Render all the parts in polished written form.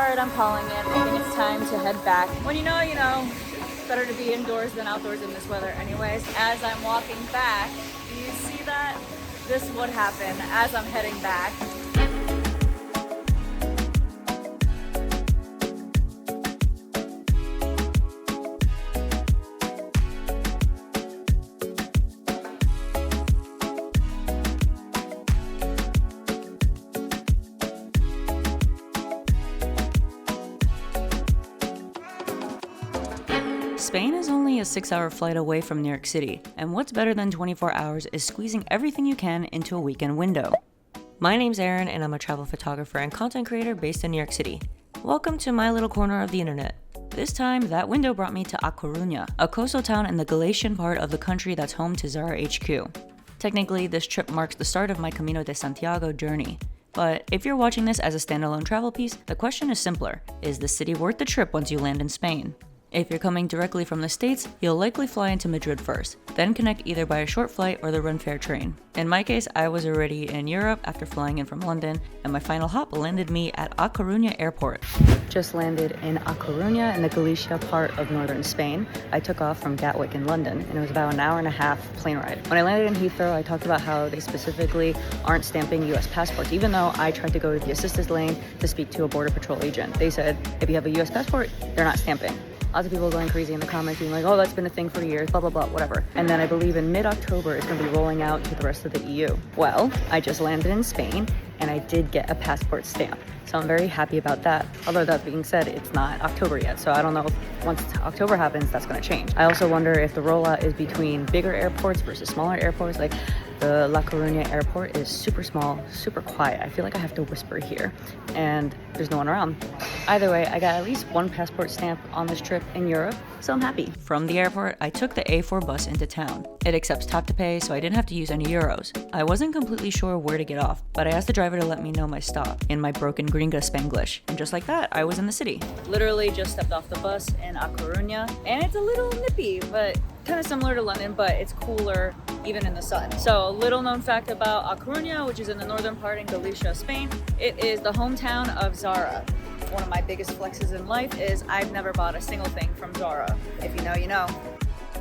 Alright, I'm calling it. I think it's time to head back. When you know, it's better to be indoors than outdoors in this weather anyways. As I'm walking back, do you see that? This would happen as I'm heading back. Spain is only a 6-hour flight away from New York City, and what's better than 24 hours is squeezing everything you can into a weekend window. My name's Aaron, and I'm a travel photographer and content creator based in New York City. Welcome to my little corner of the internet. This time, that window brought me to A Coruña, a coastal town in the Galician part of the country that's home to Zara HQ. Technically, this trip marks the start of my Camino de Santiago journey. But if you're watching this as a standalone travel piece, the question is simpler. Is the city worth the trip once you land in Spain? If you're coming directly from the States, you'll likely fly into Madrid first, then connect either by a short flight or the run-fare train. In my case, I was already in Europe after flying in from London, and my final hop landed me at A Coruña airport. Just landed in A Coruña in the Galicia part of northern Spain. I took off from Gatwick in London, and it was about an hour and a half plane ride. When I landed in Heathrow, I talked about how they specifically aren't stamping US passports, even though I tried to go to the assistance lane to speak to a border patrol agent. They said, if you have a US passport, they're not stamping. Lots of people going crazy in the comments being like, oh, that's been a thing for years, blah, blah, blah, whatever. And then I believe in mid-October, it's gonna be rolling out to the rest of the EU. Well, I just landed in Spain and I did get a passport stamp. So I'm very happy about that. Although that being said, it's not October yet. So I don't know if once October happens, that's gonna change. I also wonder if the rollout is between bigger airports versus smaller airports. Like the La Coruña airport is super small, super quiet. I feel like I have to whisper here and there's no one around. Either way, I got at least one passport stamp on this trip in Europe, so I'm happy. From the airport, I took the A4 bus into town. It accepts tap to pay, so I didn't have to use any euros. I wasn't completely sure where to get off, but I asked the driver to let me know my stop in my broken gringa Spanglish. And just like that, I was in the city. Literally just stepped off the bus in A Coruña, and it's a little nippy, but kind of similar to London, but it's cooler even in the sun. So a little known fact about A Coruña, which is in the northern part in Galicia, Spain, it is the hometown of Zara. One of my biggest flexes in life is I've never bought a single thing from Zara. If you know, you know.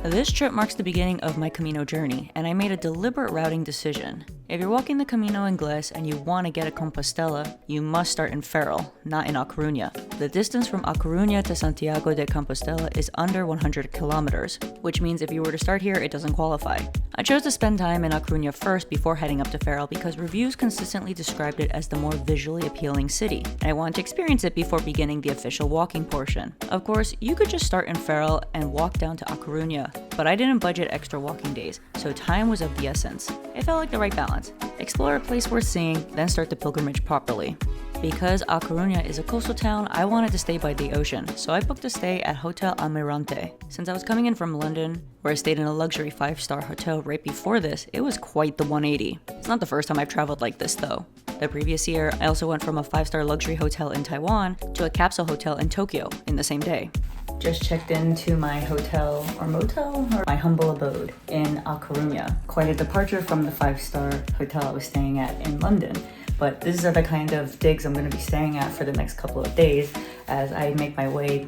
This trip marks the beginning of my Camino journey, and I made a deliberate routing decision. If you're walking the Camino Inglés and you want to get to Compostela, you must start in Ferrol, not in A Coruña. The distance from A Coruña to Santiago de Compostela is under 100 kilometers, which means if you were to start here, it doesn't qualify. I chose to spend time in A Coruña first before heading up to Ferrol because reviews consistently described it as the more visually appealing city, and I wanted to experience it before beginning the official walking portion. Of course, you could just start in Ferrol and walk down to A Coruña, but I didn't budget extra walking days, so time was of the essence. It felt like the right balance. Explore a place worth seeing, then start the pilgrimage properly. Because A Coruña is a coastal town, I wanted to stay by the ocean, so I booked a stay at Hotel Almirante. Since I was coming in from London, where I stayed in a luxury 5-star hotel right before this, it was quite the 180. It's not the first time I've traveled like this though. The previous year, I also went from a 5-star luxury hotel in Taiwan to a capsule hotel in Tokyo in the same day. Just checked into my hotel or motel or my humble abode in A Coruña. Quite a departure from the 5-star hotel I was staying at in London. But these are the kind of digs I'm going to be staying at for the next couple of days as I make my way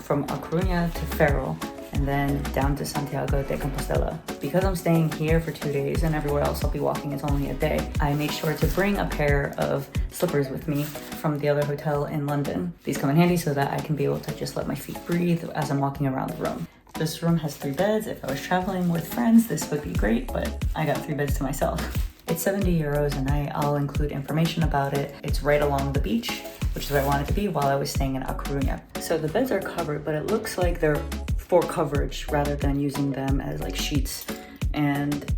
from A Coruña to Ferrol and then down to Santiago de Compostela. Because I'm staying here for 2 days and everywhere else I'll be walking is only a day, I made sure to bring a pair of slippers with me from the other hotel in London. These come in handy so that I can be able to just let my feet breathe as I'm walking around the room. This room has 3 beds. If I was traveling with friends, this would be great, but I got 3 beds to myself. It's 70 euros and I'll include information about it. It's right along the beach, which is where I wanted to be while I was staying in A Coruña. So the beds are covered, but it looks like they're for coverage rather than using them as like sheets and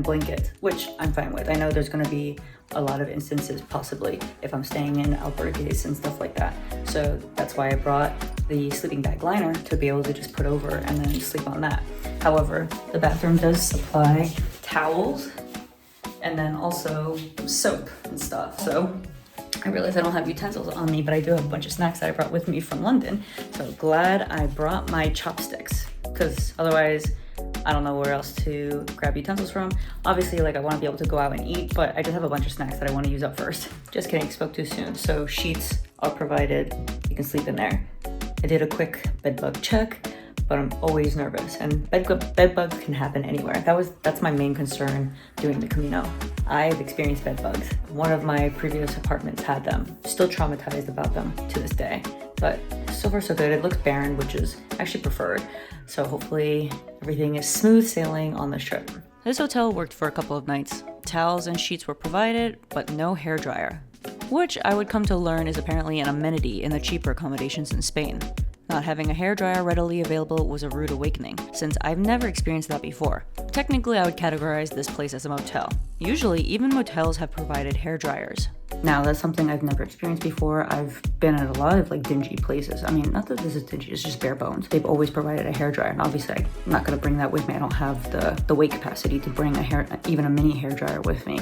blankets, which I'm fine with. I know there's gonna be a lot of instances possibly if I'm staying in albergues and stuff like that. So that's why I brought the sleeping bag liner to be able to just put over and then sleep on that. However, the bathroom does supply towels and then also soap and stuff. So I realize I don't have utensils on me, but I do have a bunch of snacks that I brought with me from London. So glad I brought my chopsticks, because otherwise I don't know where else to grab utensils from. Obviously, like I want to be able to go out and eat, but I just have a bunch of snacks that I want to use up first. Just kidding, spoke too soon. So sheets are provided. You can sleep in there. I did a quick bed bug check, but I'm always nervous, and bed bugs can happen anywhere. That's my main concern doing the Camino. I've experienced bed bugs. One of my previous apartments had them. Still traumatized about them to this day, but so far so good. It looks barren, which is actually preferred. So hopefully everything is smooth sailing on this trip. This hotel worked for a couple of nights. Towels and sheets were provided, but no hairdryer, which I would come to learn is apparently an amenity in the cheaper accommodations in Spain. Not having a hairdryer readily available was a rude awakening, since I've never experienced that before. Technically, I would categorize this place as a motel. Usually, even motels have provided hairdryers. Now, that's something I've never experienced before. I've been at a lot of dingy places. I mean, not that this is dingy, it's just bare bones. They've always provided a hairdryer, and obviously I'm not gonna bring that with me. I don't have the weight capacity to bring even a mini hairdryer with me.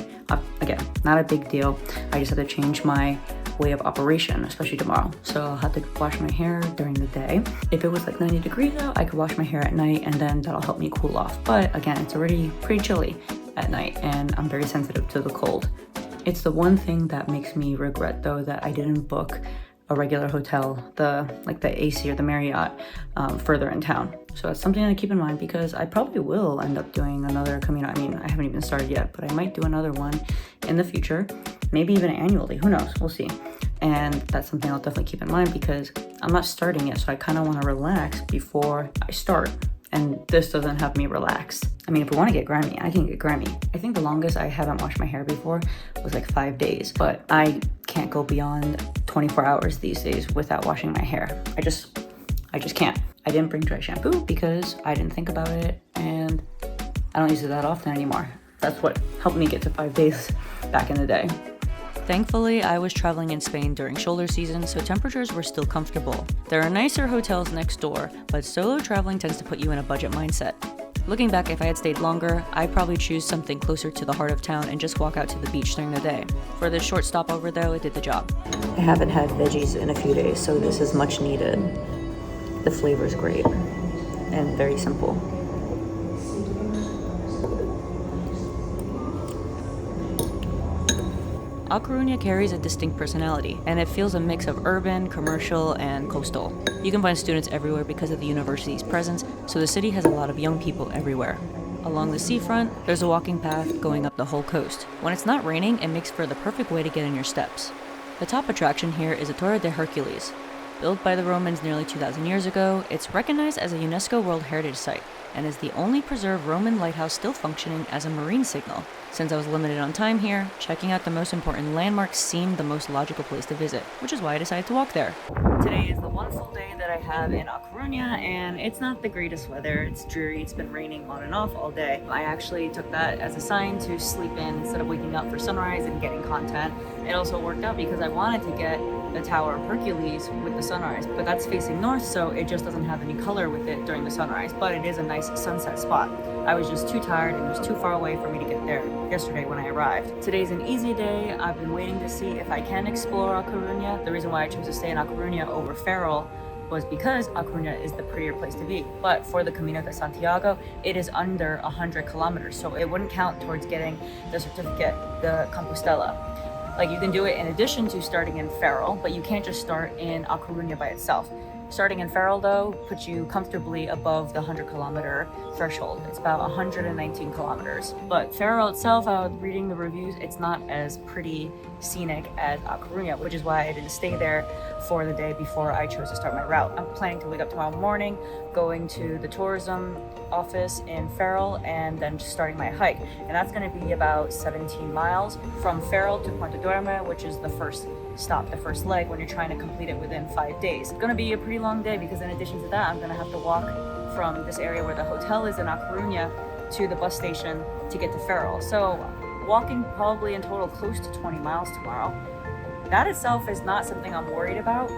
Again, not a big deal. I just had to change my way of operation, especially tomorrow. So I'll have to wash my hair during the day. If it was 90 degrees out, I could wash my hair at night, and then that'll help me cool off. But again, it's already pretty chilly at night, and I'm very sensitive to the cold. It's the one thing that makes me regret, though, that I didn't book a regular hotel, the AC or the Marriott, further in town. So that's something to keep in mind, because I probably will end up doing another Camino. I mean, I haven't even started yet, but I might do another one in the future, maybe even annually. Who knows? We'll see. And that's something I'll definitely keep in mind, because I'm not starting yet, so I kind of want to relax before I start. And this doesn't have me relaxed. I mean, if we want to get grimy, I can get grimy. I think the longest I haven't washed my hair before was 5 days, but I can't go beyond 24 hours these days without washing my hair. I just can't. I didn't bring dry shampoo because I didn't think about it, and I don't use it that often anymore. That's what helped me get to 5 days back in the day. Thankfully, I was traveling in Spain during shoulder season, so temperatures were still comfortable. There are nicer hotels next door, but solo traveling tends to put you in a budget mindset. Looking back, if I had stayed longer, I'd probably choose something closer to the heart of town and just walk out to the beach during the day. For this short stopover though, it did the job. I haven't had veggies in a few days, so this is much needed. The flavor's great and very simple. A Coruña carries a distinct personality, and it feels a mix of urban, commercial, and coastal. You can find students everywhere because of the university's presence, so the city has a lot of young people everywhere. Along the seafront, there's a walking path going up the whole coast. When it's not raining, it makes for the perfect way to get in your steps. The top attraction here is the Torre de Hercules. Built by the Romans nearly 2,000 years ago, it's recognized as a UNESCO World Heritage Site, and is the only preserved Roman lighthouse still functioning as a marine signal. Since I was limited on time here, checking out the most important landmarks seemed the most logical place to visit, which is why I decided to walk there. Today is the one full day that I have in A Coruña, and it's not the greatest weather. It's dreary, it's been raining on and off all day. I actually took that as a sign to sleep in instead of waking up for sunrise and getting content. It also worked out because I wanted to get the Tower of Hercules with the sunrise, but that's facing north, so it just doesn't have any color with it during the sunrise, but it is a nice sunset spot. I was just too tired and it was too far away for me to get there yesterday when I arrived. Today's an easy day. I've been waiting to see if I can explore A Coruña. The reason why I chose to stay in A Coruña over Ferrol was because A Coruña is the prettier place to be. But for the Camino de Santiago, it is under 100 kilometers, so it wouldn't count towards getting the certificate, the Compostela. You can do it in addition to starting in Ferrol, but you can't just start in A Coruña by itself. Starting in Ferrol, though, puts you comfortably above the 100-kilometer threshold. It's about 119 kilometers. But Ferrol itself, reading the reviews, it's not as pretty scenic as A Coruña, which is why I didn't stay there for the day before I chose to start my route. I'm planning to wake up tomorrow morning, going to the tourism office in Ferrol, and then just starting my hike. And that's going to be about 17 miles from Ferrol to Puente Duerme, which is the first stop, the first leg, when you're trying to complete it within 5 days. It's going to be a pretty long day because in addition to that, I'm going to have to walk from this area where the hotel is in A Coruña to the bus station to get to Ferrol. So walking probably in total close to 20 miles tomorrow. That itself is not something I'm worried about,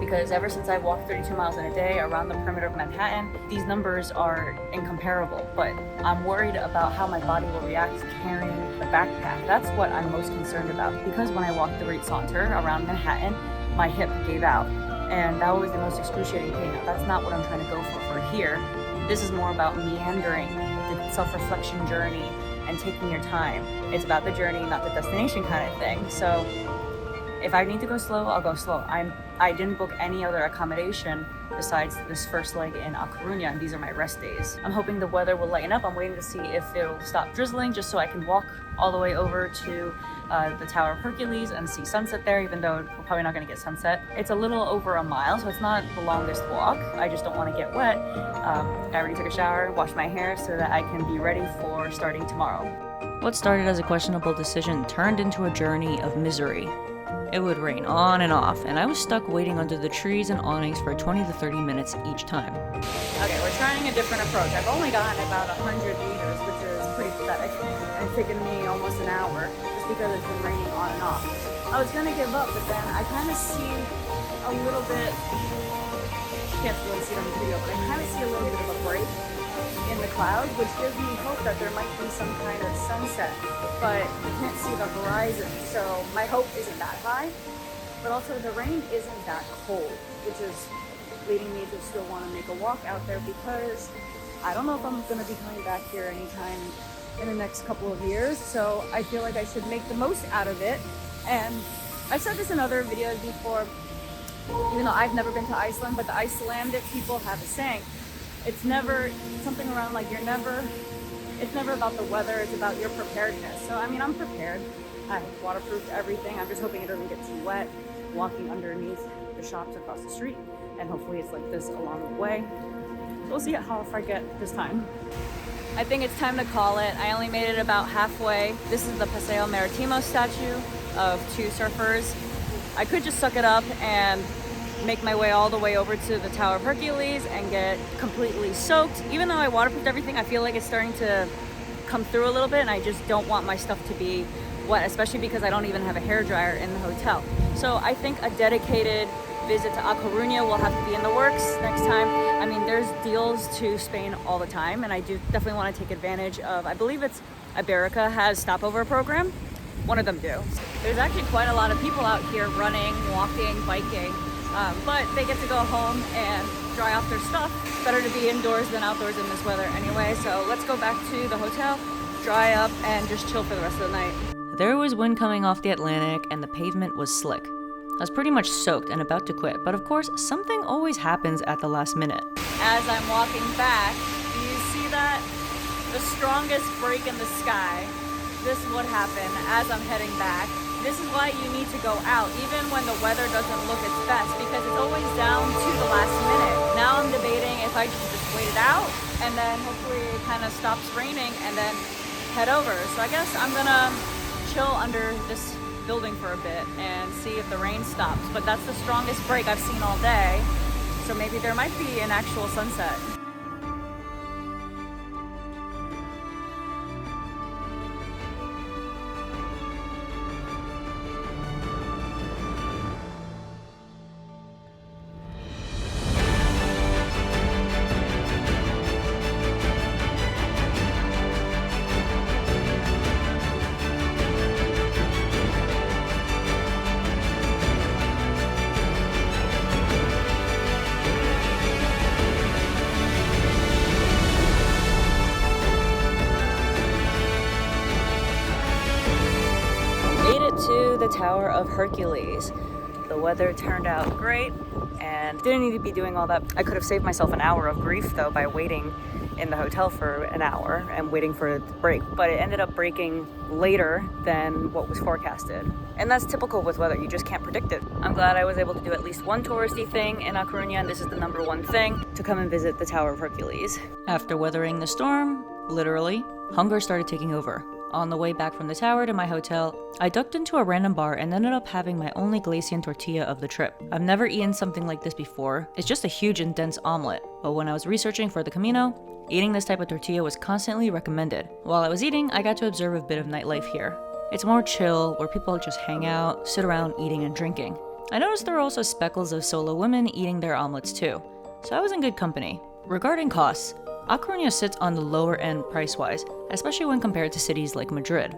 because ever since I walked 32 miles in a day around the perimeter of Manhattan, these numbers are incomparable. But I'm worried about how my body will react to carrying the backpack. That's what I'm most concerned about, because when I walked the Great Saunter around Manhattan, my hip gave out, and that was the most excruciating pain. That's not what I'm trying to go for here. This is more about meandering, the self-reflection journey, and taking your time. It's about the journey, not the destination kind of thing. So if I need to go slow, I'll go slow. I didn't book any other accommodation besides this first leg in A Coruña, and these are my rest days. I'm hoping the weather will lighten up. I'm waiting to see if it'll stop drizzling just so I can walk all the way over to the Tower of Hercules and see sunset there, even though we're probably not gonna get sunset. It's a little over a mile, so it's not the longest walk. I just don't wanna get wet. I already took a shower, washed my hair so that I can be ready for starting tomorrow. What started as a questionable decision turned into a journey of misery. It would rain on and off, and I was stuck waiting under the trees and awnings for 20 to 30 minutes each time. Okay, we're trying a different approach. I've only gotten about 100 meters, which is pretty pathetic. And it's taken me almost an hour just because it's been raining on and off. I was gonna give up, but then I kind of see a little bit, you can't really see it on the video, but I kind of see a little bit of a break in the clouds, which gives me hope that there might be some kind of sunset, but you can't see the horizon, so my hope isn't that high. But also the rain isn't that cold, which is leading me to still want to make a walk out there, because I don't know if I'm going to be coming back here anytime in the next couple of years, so I feel like I should make the most out of it. And I've said this in other videos before, even though I've never been to Iceland, but the Icelandic people have a saying. It's never something around like it's never about the weather, it's about your preparedness. So I mean, I'm prepared. I waterproofed everything. I'm just hoping it doesn't get too wet. Walking underneath the shops across the street, and hopefully it's like this along the way. We'll see how far I get this time. I think it's time to call it. I only made it about halfway. This is the Paseo Maritimo statue of two surfers. I could just suck it up and make my way all the way over to the Tower of Hercules and get completely soaked. Even though I waterproofed everything, I feel like it's starting to come through a little bit, and I just don't want my stuff to be wet, especially because I don't even have a hairdryer in the hotel. So I think a dedicated visit to A Coruña will have to be in the works next time. I mean, there's deals to Spain all the time, and I do definitely want to take advantage of, I believe it's Iberica has stopover program. One of them do. There's actually quite a lot of people out here running, walking, biking. But they get to go home and dry off their stuff. It's better to be indoors than outdoors in this weather anyway. So let's go back to the hotel, dry up, and just chill for the rest of the night. There was wind coming off the Atlantic, and the pavement was slick. I was pretty much soaked and about to quit, but of course, something always happens at the last minute. As I'm walking back, do you see that? The strongest break in the sky. This would happen as I'm heading back. This is why you need to go out, even when the weather doesn't look its best, because it's always down to the last minute. Now I'm debating if I should just wait it out, and then hopefully it kind of stops raining, and then head over. So I guess I'm gonna chill under this building for a bit and see if the rain stops. But that's the strongest break I've seen all day, so maybe there might be an actual sunset. To the Tower of Hercules. The weather turned out great and didn't need to be doing all that. I could have saved myself an hour of grief though by waiting in the hotel for an hour and waiting for it to break, but it ended up breaking later than what was forecasted. And that's typical with weather, you just can't predict it. I'm glad I was able to do at least one touristy thing in A Coruña, and this is the number one thing, to come and visit the Tower of Hercules. After weathering the storm, literally, hunger started taking over. On the way back from the tower to my hotel, I ducked into a random bar and ended up having my only Galician tortilla of the trip. I've never eaten something like this before. It's just a huge and dense omelet, but when I was researching for the Camino, eating this type of tortilla was constantly recommended. While I was eating, I got to observe a bit of nightlife here. It's more chill, where people just hang out, sit around eating and drinking. I noticed there were also speckles of solo women eating their omelets too, so I was in good company. Regarding costs, A Coruña sits on the lower end price-wise, especially when compared to cities like Madrid.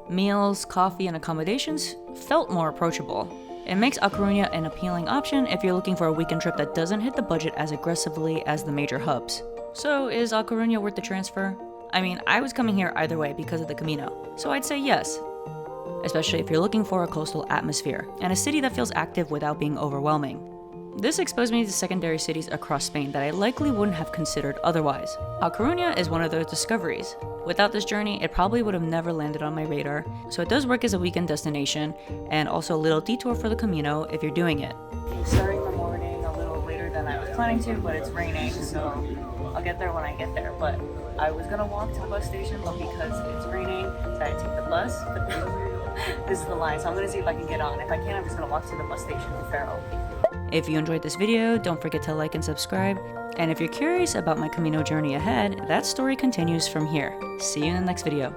Meals, coffee, and accommodations felt more approachable. It makes A Coruña an appealing option if you're looking for a weekend trip that doesn't hit the budget as aggressively as the major hubs. So is A Coruña worth the transfer? I mean, I was coming here either way because of the Camino, so I'd say yes. Especially if you're looking for a coastal atmosphere, and a city that feels active without being overwhelming. This exposed me to secondary cities across Spain that I likely wouldn't have considered otherwise. A Coruña is one of those discoveries. Without this journey, it probably would have never landed on my radar, so it does work as a weekend destination, and also a little detour for the Camino if you're doing it. Starting the morning a little later than I was planning to, but it's raining, so I'll get there when I get there. But I was gonna walk to the bus station, but because it's raining, so I take the bus. But this is the line, so I'm gonna see if I can get on. If I can't, I'm just gonna walk to the bus station in Faro. If you enjoyed this video, don't forget to like and subscribe. And if you're curious about my Camino journey ahead, that story continues from here. See you in the next video.